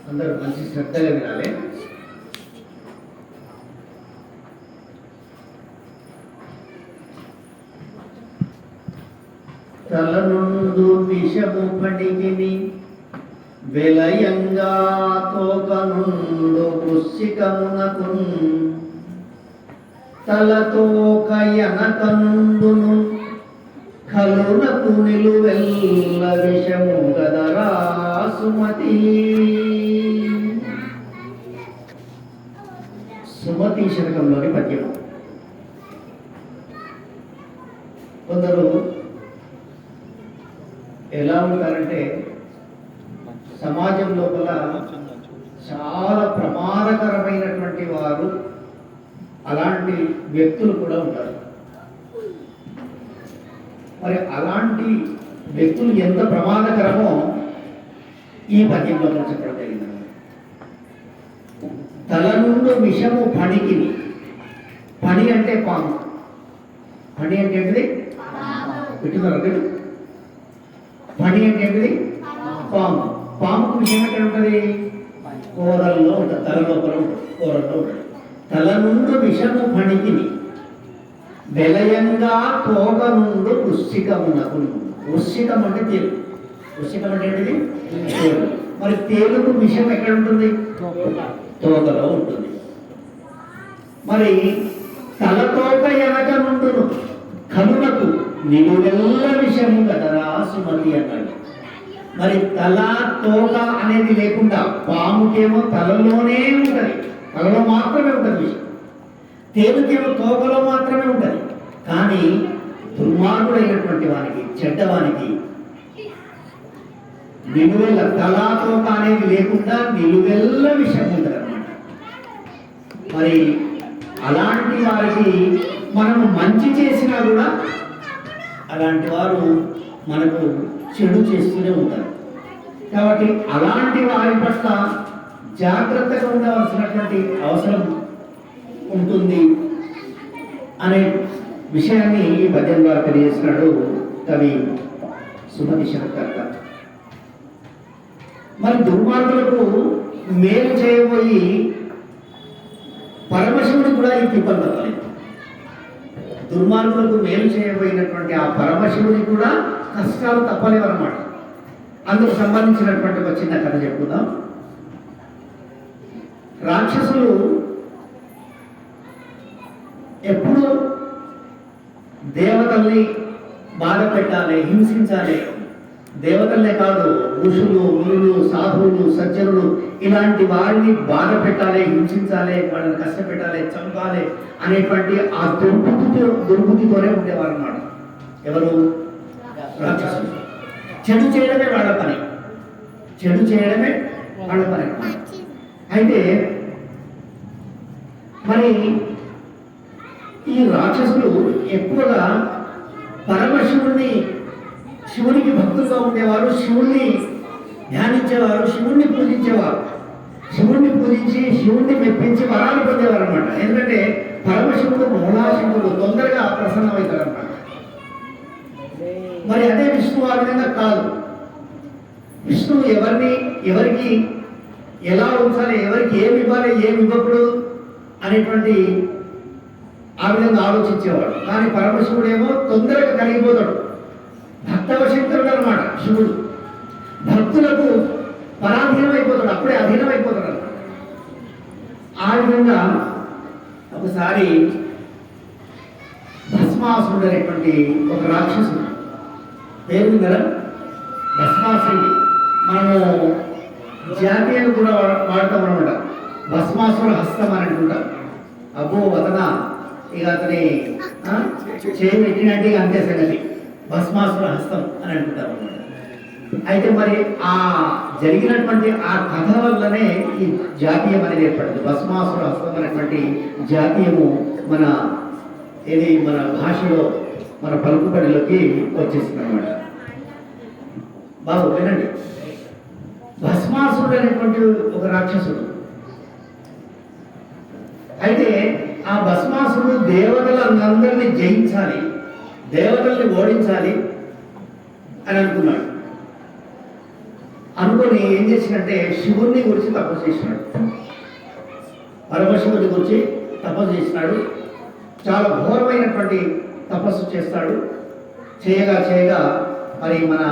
అందరూ మంచి శ్రద్ధగా వినాలి. తల నుండు విషము పడిగిని వెలయంగా తోక నుండు వృశ్చికమునకు తలతోక ఎనకందును కలునకు నిలువెల్ల విషము గదరా సుమతి. సుమతి శతకంలోని పద్యం. కొందరు ఎలా ఉంటారంటే సమాజం లోపల చాలా ప్రమాదకరమైనటువంటి వారు, అలాంటి వ్యక్తులు కూడా ఉంటారు. మరి అలాంటి వ్యక్తులు ఎంత ప్రమాదకరమో ఈ పద్యంలో చెప్పడం జరిగింది. తల నుండి విషము పనికి. పని అంటే పాము. పని అంటే ఏంటిది? పెట్టుకోరు. పని అంటే ఏంటిది? పాము. పాముకు విషయం ఎక్కడ ఉంటుంది? కూరల్లో ఉంటుంది, తల లోపల ఉంటుంది, కూరల్లో ఉంటుంది. తల నుండి విషము పనికి వెలయంగా తోక నుండి వృశ్చికమునకు. వృశ్చికం అంటే తేలు. వృశ్చికం అంటే ఏంటిది? తేలు. మరి తేలుకు విషం ఎక్కడ ఉంటుంది? తోకలో ఉంటుంది. మరి తలతోక ఎనక నుండును కనులకు నిలువెల్ల విషము కదరా సుమతి అన్నాడు. మరి తల తోక అనేది లేకుండా పాముకేమో తలలోనే ఉంటుంది, తలలో మాత్రమే ఉంటుంది విషయం. తేలుకేమో తోకలో మాత్రమే ఉంటుంది. కానీ దుర్మార్గుడైనటువంటి వానికి, చెడ్డవానికి నిలువెల్ల తలా తోక అనేది లేకుండా నిలువెల్ల విషయం ఉంటుంది అన్నమాట. మరి అలాంటి వారికి మనము మంచి చేసినా కూడా అలాంటి వారు మనకు చెడు చేస్తూనే ఉంటారు. కాబట్టి అలాంటి వారి పట్ల జాగ్రత్తగా ఉండవలసినటువంటి అవసరం ఉంటుంది అనే విషయాన్ని ఈ పద్యం ద్వారా తెలియజేస్తున్నాడు కవి సుమతి శతకర్త. మరి దుర్మార్గులకు మేలు చేయబోయి పరమశివుడు కూడా ఈ తిప్పలు తప్పాలి. దుర్మార్గులకు మేలు చేయబోయినటువంటి ఆ పరమశివుని కూడా కష్టాలు తప్పలేవన్నమాట. అందుకు సంబంధించినటువంటి ఒక చిన్న కథ చెప్పుకుందాం. రాక్షసులు ఎప్పుడు దేవతల్ని బాధ పెట్టాలి, హింసించాలి. దేవతలనే కాదు, ఋషులు, మునులు, సాధువులు, సజ్జనులు ఇలాంటి వారిని బాధ పెట్టాలి, హింసించాలి, వాళ్ళని కష్టపెట్టాలి, చంపాలి అనేటువంటి ఆ దుర్బుద్ధితోనే ఉండేవారు అన్నమాట. ఎవరు? రాక్షసులు. చెడు చేయడమే వాళ్ళ పని. చెడు చేయడమే వాళ్ళ పని. అయితే మరి ఈ రాక్షసులు ఎక్కువగా పరమశివుణ్ణి, శివునికి భక్తులుగా ఉండేవారు, శివుణ్ణి ధ్యానించేవారు, శివుణ్ణి పూజించేవారు. శివుణ్ణి పూజించి శివుణ్ణి మెప్పించి వరాలు పొందేవారు అనమాట. ఎందుకంటే పరమశివుడు మూలాశివుడు, తొందరగా ప్రసన్నమవుతారు అన్నమాట. మరి అదే విష్ణువు ఆ విధంగా కాదు. విష్ణువు ఎవరికి ఎలా ఉంచాలి, ఎవరికి ఏమి ఇవ్వాలి, ఏమి ఇవ్వకూడదు అనేటువంటి ఆ విధంగా ఆలోచించేవాడు. కానీ పరమశివుడేమో తొందరగా కలిగిపోతాడు. భక్తవశంకరుడు అనమాట శివుడు. భక్తులకు పరాధీనమైపోతాడు, అప్పుడే అధీనమైపోతాడు అనమాట. ఆ విధంగా ఒకసారి భస్మాసురుడు అనేటువంటి ఒక రాక్షసుడు, పేరు కదా భస్మాసురుడు. మనము జాతీయాలు కూడా వాడతాం అనమాట. భస్మాసుర హస్తం అని అంటుంటాం. అబ్బో వదన ఇక అతని చేయి పెట్టినట్టు ఇక అంతే సంగతి, భస్మాసుర హస్తం అని అంటుంటారు అనమాట. అయితే మరి ఆ జరిగినటువంటి ఆ కథ వల్లనే ఈ జాతీయం అనేది ఏర్పడింది. భస్మాసుర హస్తం అనేటువంటి జాతీయము మన భాషలో, మన పలుకుబడిలోకి వచ్చేసింది అనమాట. బాబు వినండి. భస్మాసురుడు అనేటువంటి ఒక రాక్షసుడు. అయితే ఆ భస్మాసురుడు దేవతలందరినీ జయించాలి, దేవతల్ని ఓడించాలి అని అనుకున్నాడు. అనుకొని ఏం చేసినట్టే శివుణ్ణి గురించి తపస్సు చేసినాడు. పరమశివుని గురించి తపస్సు చేసినాడు. చాలా ఘోరమైనటువంటి తపస్సు చేస్తాడు. చేయగా చేయగా మరి మన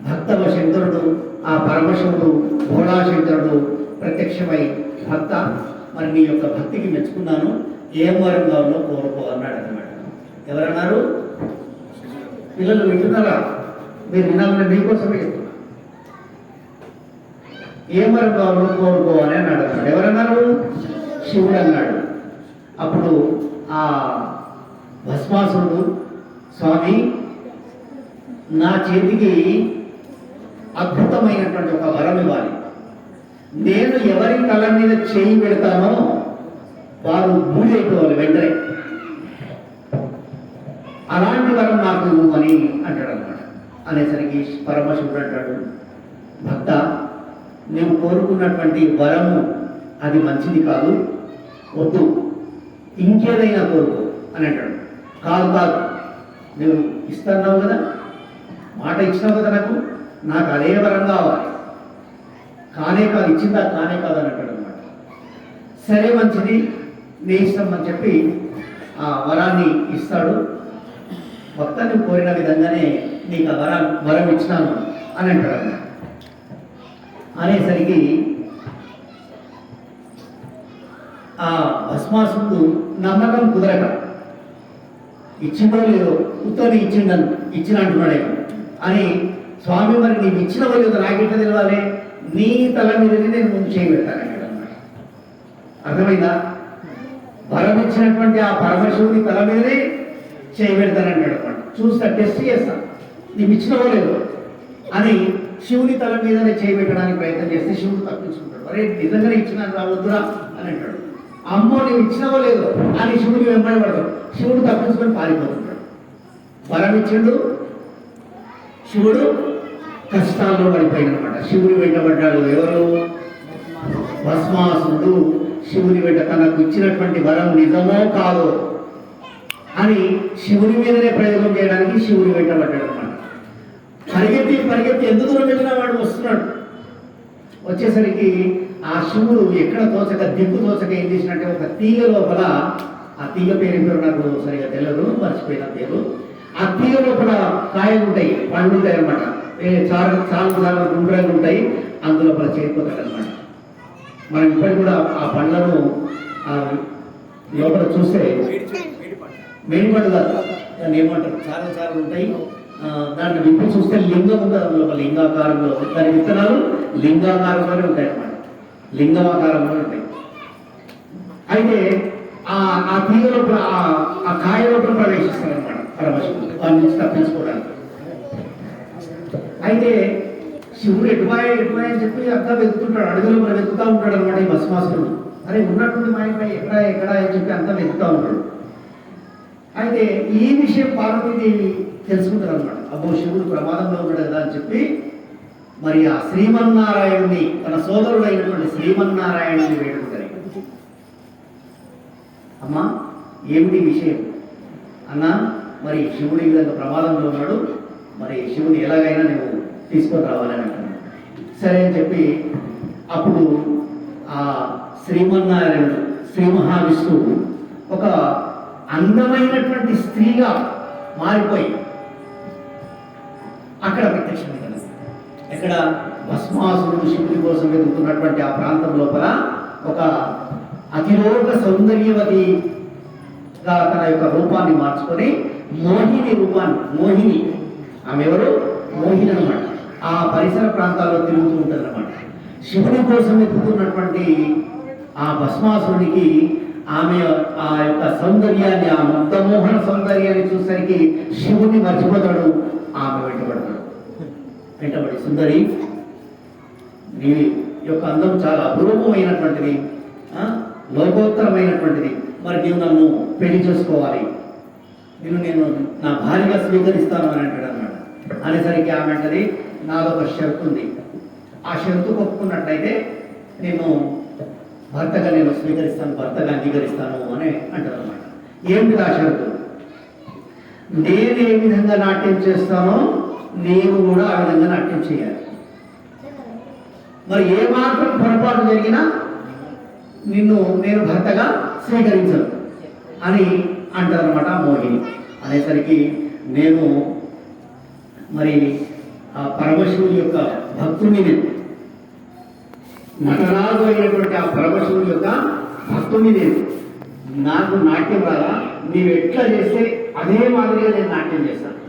భక్తవ శంకరుడు, ఆ పరమశివుడు భోళాశంకరుడు ప్రత్యక్షమై, భక్త మరి నీ యొక్క భక్తికి మెచ్చుకున్నాను, ఏం వరం కావాలో కోరుకో అన్నాడు అన్నమాట. ఎవరన్నారు? పిల్లలు వింటున్నారా? మీరు వినాలని మీకోసమే చెప్తున్నా. ఏం వరం కావాలో కోరుకో అని అన్నాడు అన్నాడు. ఎవరన్నారు? శివుడు అన్నాడు. అప్పుడు ఆ భస్మాసురుడు, స్వామి నా చేతికి అద్భుతమైనటువంటి ఒక వరం ఇవ్వాలి. నేను ఎవరి తల మీద చేయి పెడతానో వారు బూడిదైపోవాలి వెంటనే. అలాంటి వరం నాకు అని అంటాడు అన్నమాట. అనేసరికి పరమశివుడు అంటాడు, భక్త నువ్వు కోరుకున్నటువంటి వరము అది మంచిది కాదు, వద్దు, ఇంకేదైనా కోరుకో అని అంటాడు. కాదు కాదు, నువ్వు ఇస్తున్నావు కదా, మాట ఇచ్చినావు కదా, నాకు అదే వరం కావాలి, కానే కాదు, ఇచ్చిందా కానే కాదు అని అంటాడు అనమాట. సరే మంచిది, నీ ఇష్టం అని చెప్పి ఆ వరాన్ని ఇస్తాడు. భక్త నువ్వు కోరిన విధంగానే నీకు ఆ వరం ఇచ్చినాను అని అంటాడు అన్నమాట. అనేసరికి ఆ భస్మాసుడు నమ్మకం కుదరక, ఇచ్చిందో లేదో ఉత్తని ఇచ్చిన అంటున్నాడే అని, స్వామి మరి నీకు ఇచ్చిన వాళ్ళు నాకెట్లా తెలవాలి, నీ తల మీదనే నేను ముందు చేయబెడతానంటాడు అన్నమాట. అర్థమైందా? వరం ఇచ్చినటువంటి ఆ పరమశివుని తల మీదనే చేయబెడతానంటాడు అన్నమాట. చూస్తా, టెస్ట్ చేస్తా, నీకు ఇచ్చినవో లేదో అని శివుని తల మీదనే చేయబెట్టడానికి ప్రయత్నం చేస్తే శివుడు తప్పించుకుంటాడు. అరే నిజంగానే ఇచ్చినాను రావద్దురా అని అంటాడు. అమ్మో నువ్వు ఇచ్చినవో లేదో అని శివుడు వెంబడబడతాడు. శివుడు తప్పించుకొని పారిపోతుంటాడు. వరం ఇచ్చిండు, శివుడు కష్టాల్లో పడిపోయినమాట. శివుడు వెంటబడ్డాడు. ఎవరు? భస్మాసురుడు శివుని వెంట తనకు ఇచ్చినటువంటి వరం నిజమో కాదో అని శివుని మీదనే ప్రయోగం చేయడానికి శివుని వెంటబడ్డాడు అనమాట. పరిగెత్తి ఎంత దూరం వెళ్ళినా వాడు వస్తున్నాడు. వచ్చేసరికి ఆ శివుడు ఎక్కడ తోచక, దిక్కు తోచక ఏం చేసినట్టే ఒక తీగ లోపల, ఆ తీగ పేరు నాకు సరిగా తెలియదు, మర్చిపోయిన పేరు, ఆ తీగ లోపల కాయలు ఉంటాయి, పండ్లు ఉంటాయి అనమాట. చాలా గుండ్రంగా ఉంటాయి, అందులోపల చేరిపోతాడు అనమాట. మనం ఇప్పటికి కూడా ఆ పండ్లను లోపల చూస్తే మేడిపండు కాదు, దాన్ని ఏమంటారు, చాలా ఉంటాయి. దాన్ని విప్పి చూస్తే లింగం ఉంటుంది అందులో, లింగాకారంలో. దాని విత్తనాలు లింగాకారంలోనే ఉంటాయి అన్నమాట, లింగమాకారంలో ఉంటాయి. అయితే ఆ తీగ లోపల, ఆ కాయ లోపల ప్రవేశిస్తారు అనమాట పరమశివుడు, దాని నుంచి తప్పించుకోవడానికి. అయితే శివుడు ఎటువాయ అని చెప్పి అంతా వెతుకుతుంటాడు, అడుగులో మనం వెతుకుతూ ఉంటాడు అనమాట ఈ భస్మాసురుడు. అరే ఉన్నట్టుండి మా ఇంట్లో ఎక్కడ అని చెప్పి అంతా వెతుకుతూ ఉంటాడు. అయితే ఈ విషయం పార్వతీదేవి తెలుసుకుంటారు అనమాట. అబ్బో శివుడు ప్రమాదంలో ఉన్నాడు కదా అని చెప్పి మరి ఆ శ్రీమన్నారాయణుని, తన సోదరుడైనటువంటి శ్రీమన్నారాయణుని వేడుకుంటారు. అమ్మా ఏమిటి విషయం అన్నా, మరి శివుడు ఈ విధంగా ప్రమాదంలో ఉన్నాడు, మరి శివుని ఎలాగైనా నువ్వు తీసుకొని రావాలని అంటాను. సరే అని చెప్పి అప్పుడు ఆ శ్రీమన్నారాయణుడు, శ్రీ మహావిష్ణువు ఒక అందమైనటువంటి స్త్రీగా మారిపోయి అక్కడ ప్రత్యక్షమైంది. ఎక్కడ? భస్మాసురుడు శివుడి కోసం వెతుకుతున్నటువంటి ఆ ప్రాంతం లోపల ఒక అతిలోక సౌందర్యవతిగా తన యొక్క రూపాన్ని మార్చుకొని మోహిని, ఆమె ఎవరు? మోహిని అనమాట. ఆ పరిసర ప్రాంతాల్లో తిరుగుతూ ఉంటుంది అనమాట. శివుడి కోసం వెతుకుతున్నటువంటి ఆ భస్మాసురుడికి ఆమె ఆ యొక్క సౌందర్యాన్ని, ఆ ముగ్ధమోహన సౌందర్యాన్ని చూసరికి శివుడిని మర్చిపోతాడు. ఆమె వెంటబడి సుందరి, నీ యొక్క అందం చాలా అపురూపమైనటువంటిది, లోకోత్తరమైనటువంటిది, మరి నీవు నన్ను పెళ్లి చేసుకోవాలి, నేను నా భార్యగా స్వీకరిస్తాను అని అంటాడు అన్నమాట. అనేసరికి ఆమె అంటది, నాదొక షరతు ఉంది, ఆ షరతు ఒప్పుకున్నట్లయితే నేను భర్తగా స్వీకరిస్తాను, భర్తగా అంగీకరిస్తాను అని అంటారు అన్నమాట. ఏమిటి ఆ షరతు? నేను ఏ విధంగా నాట్యం చేస్తానో నీవు కూడా ఆ విధంగా నాట్యం చేయాలి. మరి ఏ మాత్రం పొరపాటు జరిగినా నేను భర్తగా స్వీకరించను అని అంటారనమాట మోహిని. అనేసరికి నేను మరి ఆ పరమశివుని యొక్క భక్తుని, నేను నటరాజు అయినటువంటి ఆ పరమశివుని యొక్క భక్తుని, నేను నాకు నాట్యం రాదా, నీవు ఎట్లా చేస్తే అదే మాదిరిగా నేను నాట్యం చేస్తాను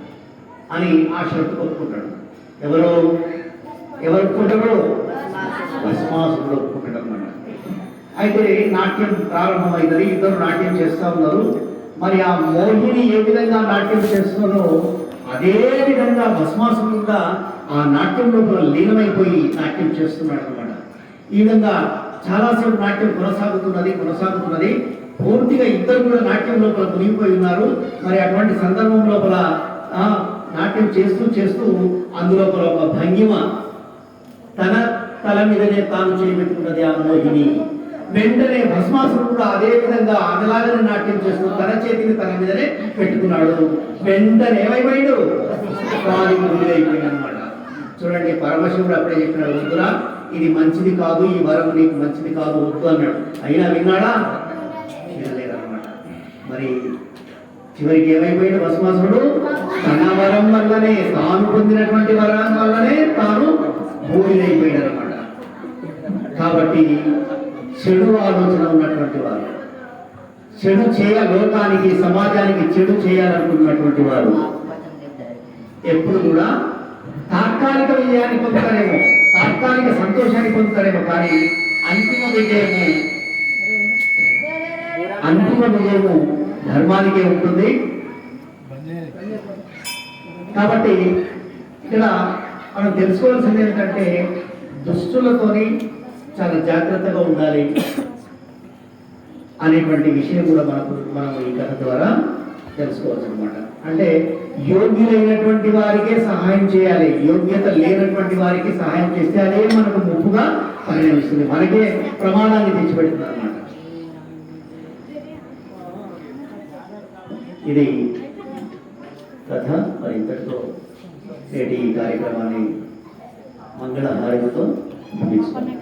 అని ఆ షరతు ఒప్పుకుంటాడు. ఎవరు ఒప్పుకుంటారు? భస్మాసురుడు ఒప్పుకుంటాడు అన్నమాట. అయితే నాట్యం ప్రారంభమైంది, ఇద్దరు నాట్యం చేస్తూ ఉన్నారు. మరి ఆ మోహిని ఏ విధంగా నాట్యం చేస్తున్నారో అదే విధంగా భస్మాసురుడు కూడా ఆ నాట్యం లోపల లీనమైపోయి నాట్యం చేస్తున్నాడు అనమాట. ఈ విధంగా చాలాసేపు నాట్యం కొనసాగుతున్నది. పూర్తిగా ఇద్దరు కూడా నాట్యం లోపల మునిగిపోయి ఉన్నారు. మరి అటువంటి సందర్భం లోపల నాట్యం చేస్తూ అందులోపల ఒక భంగిమ, తన తల మీదనే తాను చేయబెట్టుకున్నది ఆ మోహిని. వెంటనే భస్మాసురుడు కూడా అదే విధంగా ఆమెలాగానే నాట్యం చేస్తూ తన చేతిని తన మీదనే పెట్టుకున్నాడు. వెంటనే ఏమైపోయాడు? అయిపోయింది అనమాట. చూడండి, పరమశివుడు అప్పుడే చెప్పినాడు, వద్దురా, ఇది మంచిది కాదు, ఈ వరం నీకు మంచిది కాదు, వద్దు అన్నాడు. అయినా విన్నాడా? వినలేదన్నమాట. మరి చివరికి ఏమైపోయాడు భస్మాసురుడు? తన వరం వల్లనే, తాను పొందినటువంటి వరం వల్లనే తాను భూమిదైపోయాడు అనమాట. కాబట్టి చెడు ఆలోచన ఉన్నటువంటి వారు, లోకానికి సమాజానికి చెడు చేయాలనుకున్నటువంటి వారు ఎప్పుడు కూడా తాత్కాలిక విజయాన్ని పొందుతారేమో, తాత్కాలిక సంతోషాన్ని పొందుతారేమో, కానీ అంతిమ విజయము ధర్మానికే ఉంటుంది. కాబట్టి ఇక్కడ మనం తెలుసుకోవాల్సింది ఏంటంటే దుష్టులతోని చాలా జాగ్రత్తగా ఉండాలి అనేటువంటి విషయం కూడా మనం ఈ కథ ద్వారా తెలుసుకోవచ్చు అనమాట. అంటే యోగ్యులైనటువంటి వారికే సహాయం చేయాలి, యోగ్యత లేనటువంటి వారికి సహాయం చేస్తే అదే మనకు ముప్పుగా పరిణమిస్తుంది, మనకే ప్రమాదాన్ని తెచ్చిపెడుతుంది అనమాట. ఇది కథ. మరి ఇంతటితో నేటి కార్యక్రమాన్ని మంగళ హారతితో ముగిస్తున్నాం.